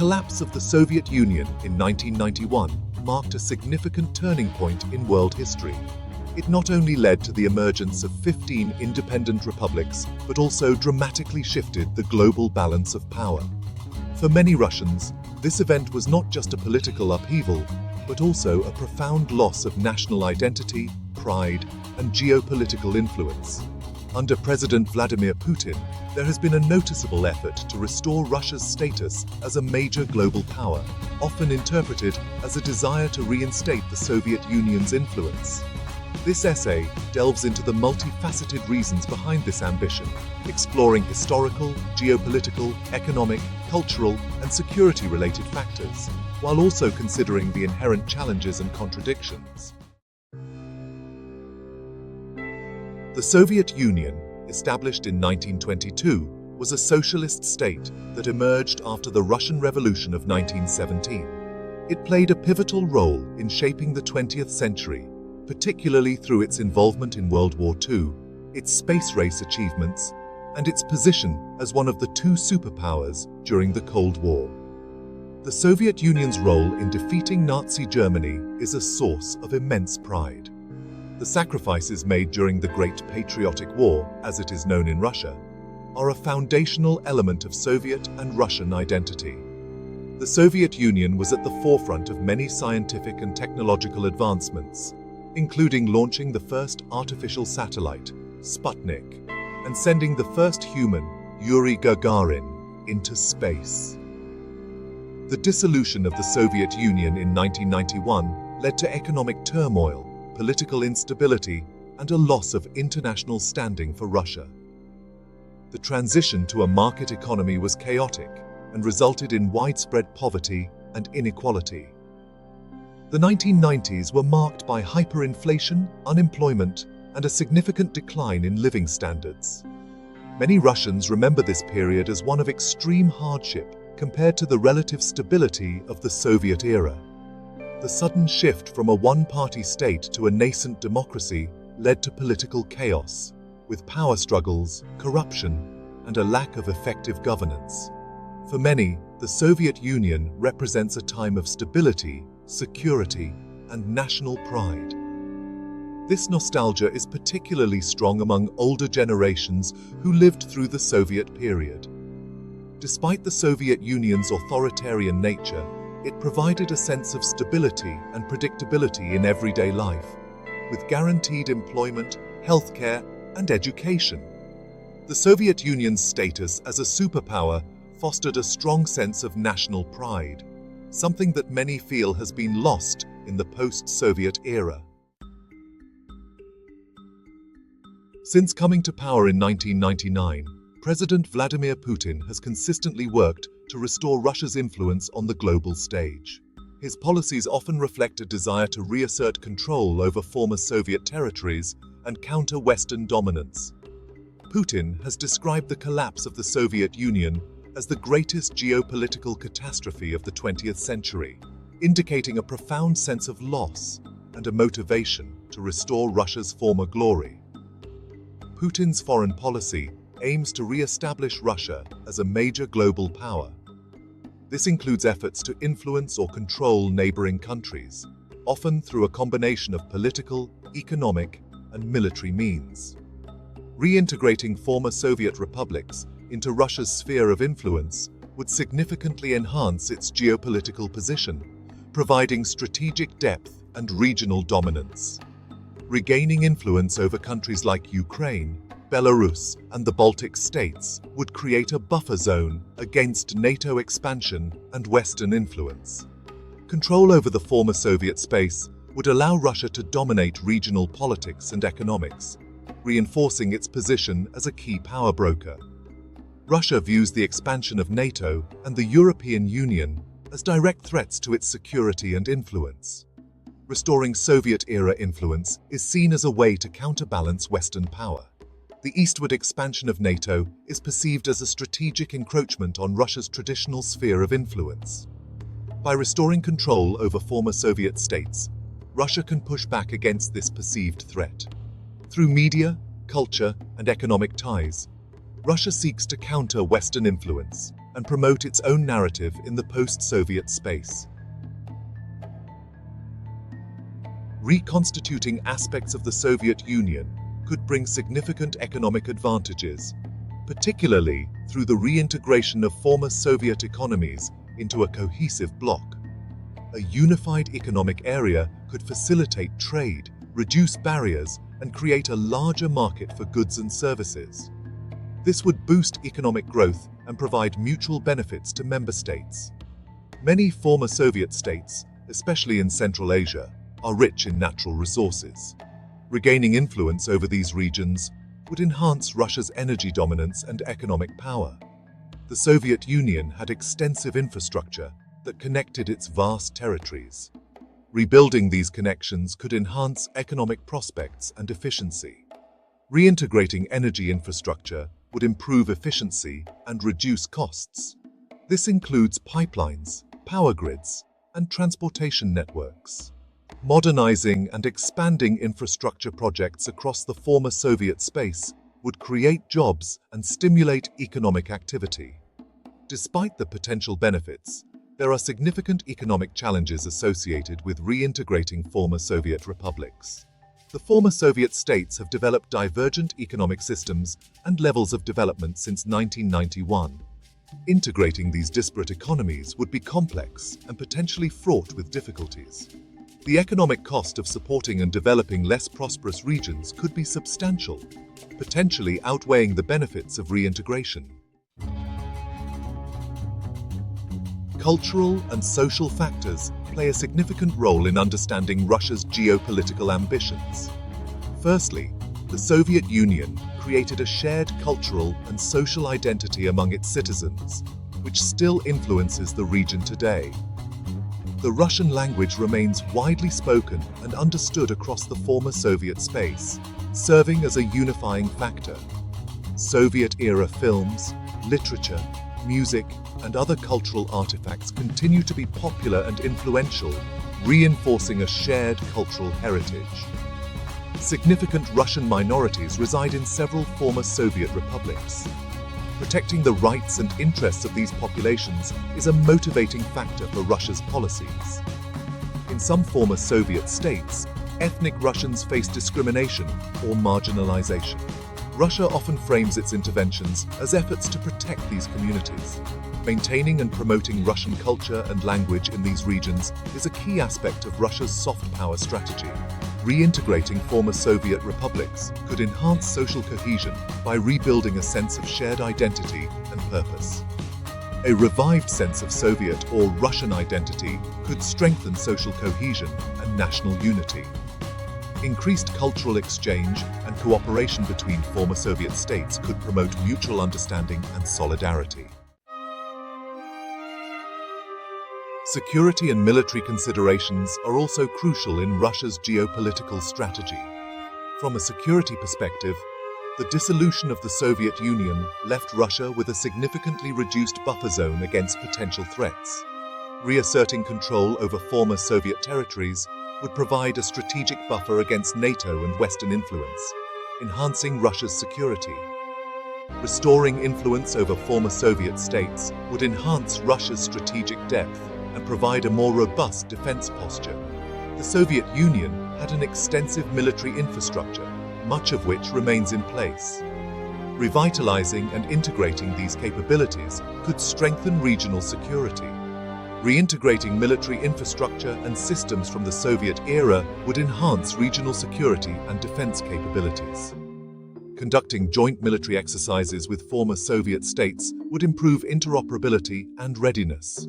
collapse of the Soviet Union in 1991 marked a significant turning point in world history. It not only led to the emergence of 15 independent republics, but also dramatically shifted the global balance of power. For many Russians, this event was not just a political upheaval, but also a profound loss of national identity, pride, and geopolitical influence. Under President Vladimir Putin, there has been a noticeable effort to restore Russia's status as a major global power, often interpreted as a desire to reinstate the Soviet Union's influence. This essay delves into the multifaceted reasons behind this ambition, exploring historical, geopolitical, economic, cultural, and security-related factors, while also considering the inherent challenges and contradictions. The Soviet Union, established in 1922, was a socialist state that emerged after the Russian Revolution of 1917. It played a pivotal role in shaping the 20th century, particularly through its involvement in World War II, its space race achievements, and its position as one of the two superpowers during the Cold War. The Soviet Union's role in defeating Nazi Germany is a source of immense pride. The sacrifices made during the Great Patriotic War, as it is known in Russia, are a foundational element of Soviet and Russian identity. The Soviet Union was at the forefront of many scientific and technological advancements, including launching the first artificial satellite, Sputnik, and sending the first human, Yuri Gagarin, into space. The dissolution of the Soviet Union in 1991 led to economic turmoil, political instability, and a loss of international standing for Russia. The transition to a market economy was chaotic and resulted in widespread poverty and inequality. The 1990s were marked by hyperinflation, unemployment, and a significant decline in living standards. Many Russians remember this period as one of extreme hardship compared to the relative stability of the Soviet era. The sudden shift from a one-party state to a nascent democracy led to political chaos, with power struggles, corruption, and a lack of effective governance. For many, the Soviet Union represents a time of stability, security, and national pride. This nostalgia is particularly strong among older generations who lived through the Soviet period. Despite the Soviet Union's authoritarian nature, it provided a sense of stability and predictability in everyday life, with guaranteed employment, healthcare, and education. The Soviet Union's status as a superpower fostered a strong sense of national pride, something that many feel has been lost in the post-Soviet era. Since coming to power in 1999, President Vladimir Putin has consistently worked to restore Russia's influence on the global stage. His policies often reflect a desire to reassert control over former Soviet territories and counter Western dominance. Putin has described the collapse of the Soviet Union as the greatest geopolitical catastrophe of the 20th century, indicating a profound sense of loss and a motivation to restore Russia's former glory. Putin's foreign policy aims to re-establish Russia as a major global power. This includes efforts to influence or control neighboring countries, often through a combination of political, economic, and military means. Reintegrating former Soviet republics into Russia's sphere of influence would significantly enhance its geopolitical position, providing strategic depth and regional dominance. Regaining influence over countries like Ukraine, Belarus, and the Baltic states would create a buffer zone against NATO expansion and Western influence. Control over the former Soviet space would allow Russia to dominate regional politics and economics, reinforcing its position as a key power broker. Russia views the expansion of NATO and the European Union as direct threats to its security and influence. Restoring Soviet-era influence is seen as a way to counterbalance Western power. The eastward expansion of NATO is perceived as a strategic encroachment on Russia's traditional sphere of influence. By restoring control over former Soviet states, Russia can push back against this perceived threat. Through media, culture, and economic ties, Russia seeks to counter Western influence, and promote its own narrative in the post-Soviet space. Reconstituting aspects of the Soviet Union could bring significant economic advantages, particularly through the reintegration of former Soviet economies into a cohesive bloc. A unified economic area could facilitate trade, reduce barriers, and create a larger market for goods and services. This would boost economic growth and provide mutual benefits to member states. Many former Soviet states, especially in Central Asia, are rich in natural resources. Regaining influence over these regions would enhance Russia's energy dominance and economic power. The Soviet Union had extensive infrastructure that connected its vast territories. Rebuilding these connections could enhance economic prospects and efficiency. Reintegrating energy infrastructure would improve efficiency and reduce costs. This includes pipelines, power grids, and transportation networks. Modernizing and expanding infrastructure projects across the former Soviet space would create jobs and stimulate economic activity. Despite the potential benefits, there are significant economic challenges associated with reintegrating former Soviet republics. The former Soviet states have developed divergent economic systems and levels of development since 1991. Integrating these disparate economies would be complex and potentially fraught with difficulties. The economic cost of supporting and developing less prosperous regions could be substantial, potentially outweighing the benefits of reintegration. Cultural and social factors play a significant role in understanding Russia's geopolitical ambitions. Firstly, the Soviet Union created a shared cultural and social identity among its citizens, which still influences the region today. The Russian language remains widely spoken and understood across the former Soviet space, serving as a unifying factor. Soviet-era films, literature, music, and other cultural artifacts continue to be popular and influential, reinforcing a shared cultural heritage. Significant Russian minorities reside in several former Soviet republics. Protecting the rights and interests of these populations is a motivating factor for Russia's policies. In some former Soviet states, ethnic Russians face discrimination or marginalization. Russia often frames its interventions as efforts to protect these communities. Maintaining and promoting Russian culture and language in these regions is a key aspect of Russia's soft power strategy. Reintegrating former Soviet republics could enhance social cohesion by rebuilding a sense of shared identity and purpose. A revived sense of Soviet or Russian identity could strengthen social cohesion and national unity. Increased cultural exchange and cooperation between former Soviet states could promote mutual understanding and solidarity. Security and military considerations are also crucial in Russia's geopolitical strategy. From a security perspective, the dissolution of the Soviet Union left Russia with a significantly reduced buffer zone against potential threats. Reasserting control over former Soviet territories would provide a strategic buffer against NATO and Western influence, enhancing Russia's security. Restoring influence over former Soviet states would enhance Russia's strategic depth and provide a more robust defense posture. The Soviet Union had an extensive military infrastructure, much of which remains in place. Revitalizing and integrating these capabilities could strengthen regional security. Reintegrating military infrastructure and systems from the Soviet era would enhance regional security and defense capabilities. Conducting joint military exercises with former Soviet states would improve interoperability and readiness.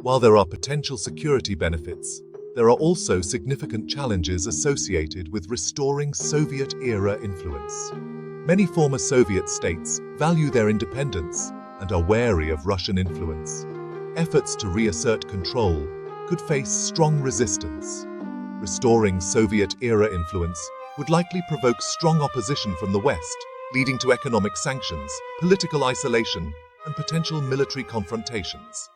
While there are potential security benefits, there are also significant challenges associated with restoring Soviet-era influence. Many former Soviet states value their independence and are wary of Russian influence. Efforts to reassert control could face strong resistance. Restoring Soviet-era influence would likely provoke strong opposition from the West, leading to economic sanctions, political isolation, and potential military confrontations.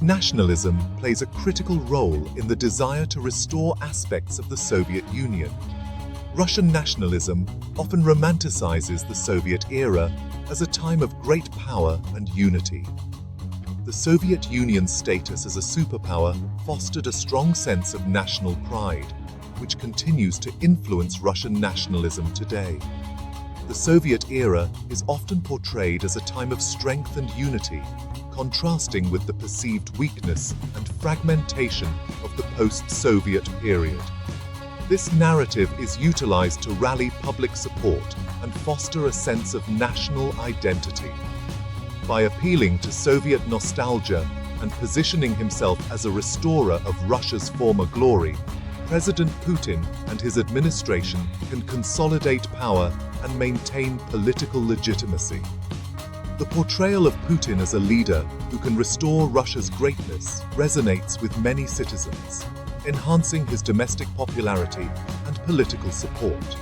Nationalism plays a critical role in the desire to restore aspects of the Soviet Union. Russian nationalism often romanticizes the Soviet era as a time of great power and unity. The Soviet Union's status as a superpower fostered a strong sense of national pride, which continues to influence Russian nationalism today. The Soviet era is often portrayed as a time of strength and unity, contrasting with the perceived weakness and fragmentation of the post-Soviet period. This narrative is utilized to rally public support and foster a sense of national identity. By appealing to Soviet nostalgia and positioning himself as a restorer of Russia's former glory, President Putin and his administration can consolidate power and maintain political legitimacy. The portrayal of Putin as a leader who can restore Russia's greatness resonates with many citizens, enhancing his domestic popularity and political support.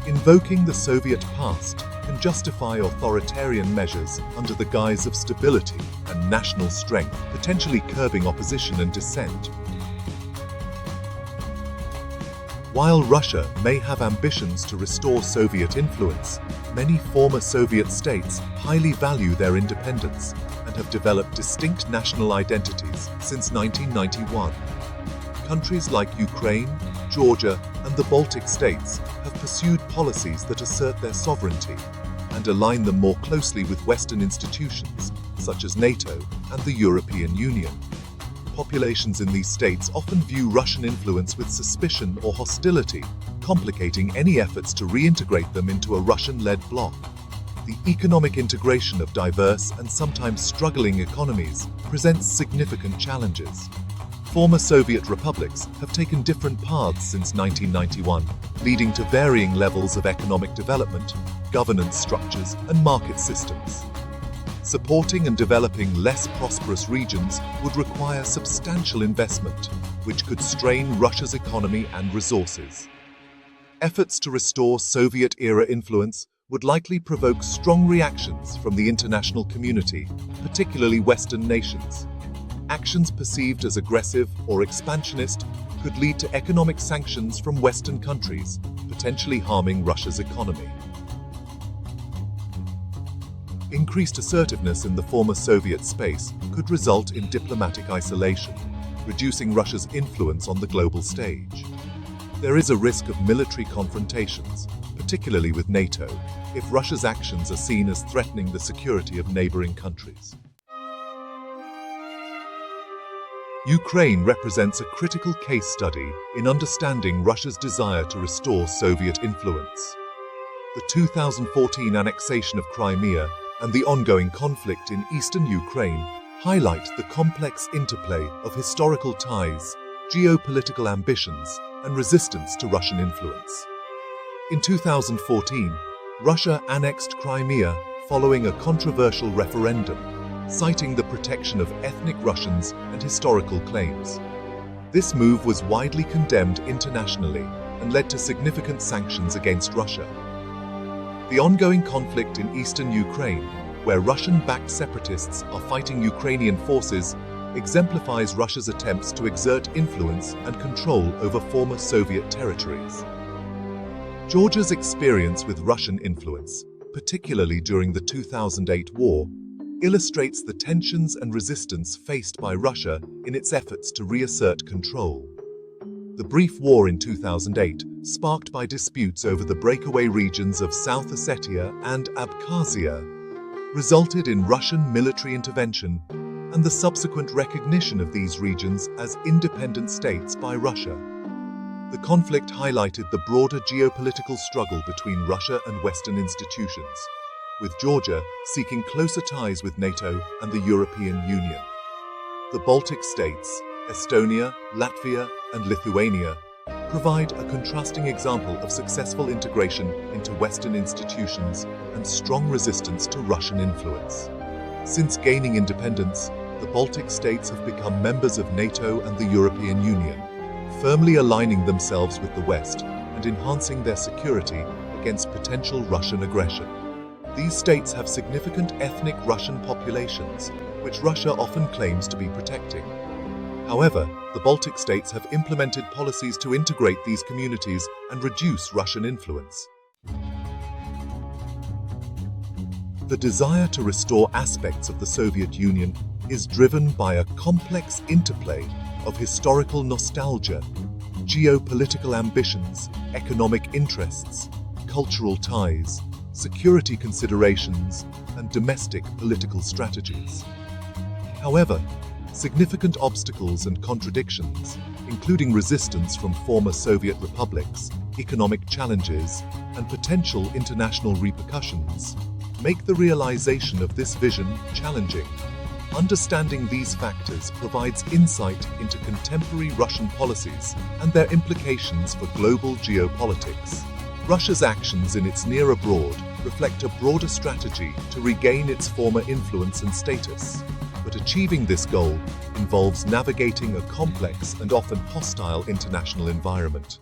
Invoking the Soviet past can justify authoritarian measures under the guise of stability and national strength, potentially curbing opposition and dissent. While Russia may have ambitions to restore Soviet influence, many former Soviet states highly value their independence and have developed distinct national identities since 1991. Countries like Ukraine, Georgia, and the Baltic states have pursued policies that assert their sovereignty and align them more closely with Western institutions, such as NATO and the European Union. Populations in these states often view Russian influence with suspicion or hostility, complicating any efforts to reintegrate them into a Russian-led bloc. The economic integration of diverse and sometimes struggling economies presents significant challenges. Former Soviet republics have taken different paths since 1991, leading to varying levels of economic development, governance structures, and market systems. Supporting and developing less prosperous regions would require substantial investment, which could strain Russia's economy and resources. Efforts to restore Soviet-era influence would likely provoke strong reactions from the international community, particularly Western nations. Actions perceived as aggressive or expansionist could lead to economic sanctions from Western countries, potentially harming Russia's economy. Increased assertiveness in the former Soviet space could result in diplomatic isolation, reducing Russia's influence on the global stage. There is a risk of military confrontations, particularly with NATO, if Russia's actions are seen as threatening the security of neighboring countries. Ukraine represents a critical case study in understanding Russia's desire to restore Soviet influence. The 2014 annexation of Crimea and the ongoing conflict in eastern Ukraine highlight the complex interplay of historical ties, geopolitical ambitions, and resistance to Russian influence. In 2014, Russia annexed Crimea following a controversial referendum, citing the protection of ethnic Russians and historical claims. This move was widely condemned internationally and led to significant sanctions against Russia. The ongoing conflict in eastern Ukraine, where Russian-backed separatists are fighting Ukrainian forces, exemplifies Russia's attempts to exert influence and control over former Soviet territories. Georgia's experience with Russian influence, particularly during the 2008 war, illustrates the tensions and resistance faced by Russia in its efforts to reassert control. The brief war in 2008, sparked by disputes over the breakaway regions of South Ossetia and Abkhazia, resulted in Russian military intervention and the subsequent recognition of these regions as independent states by Russia. The conflict highlighted the broader geopolitical struggle between Russia and Western institutions, with Georgia seeking closer ties with NATO and the European Union. The Baltic states, Estonia, Latvia, and Lithuania, provide a contrasting example of successful integration into Western institutions and strong resistance to Russian influence. Since gaining independence, the Baltic states have become members of NATO and the European Union, firmly aligning themselves with the West and enhancing their security against potential Russian aggression. These states have significant ethnic Russian populations, which Russia often claims to be protecting. However, the Baltic states have implemented policies to integrate these communities and reduce Russian influence. The desire to restore aspects of the Soviet Union is driven by a complex interplay of historical nostalgia, geopolitical ambitions, economic interests, cultural ties, security considerations, and domestic political strategies. However, significant obstacles and contradictions, including resistance from former Soviet republics, economic challenges, and potential international repercussions, make the realization of this vision challenging. Understanding these factors provides insight into contemporary Russian policies and their implications for global geopolitics. Russia's actions in its near abroad reflect a broader strategy to regain its former influence and status. But achieving this goal involves navigating a complex and often hostile international environment.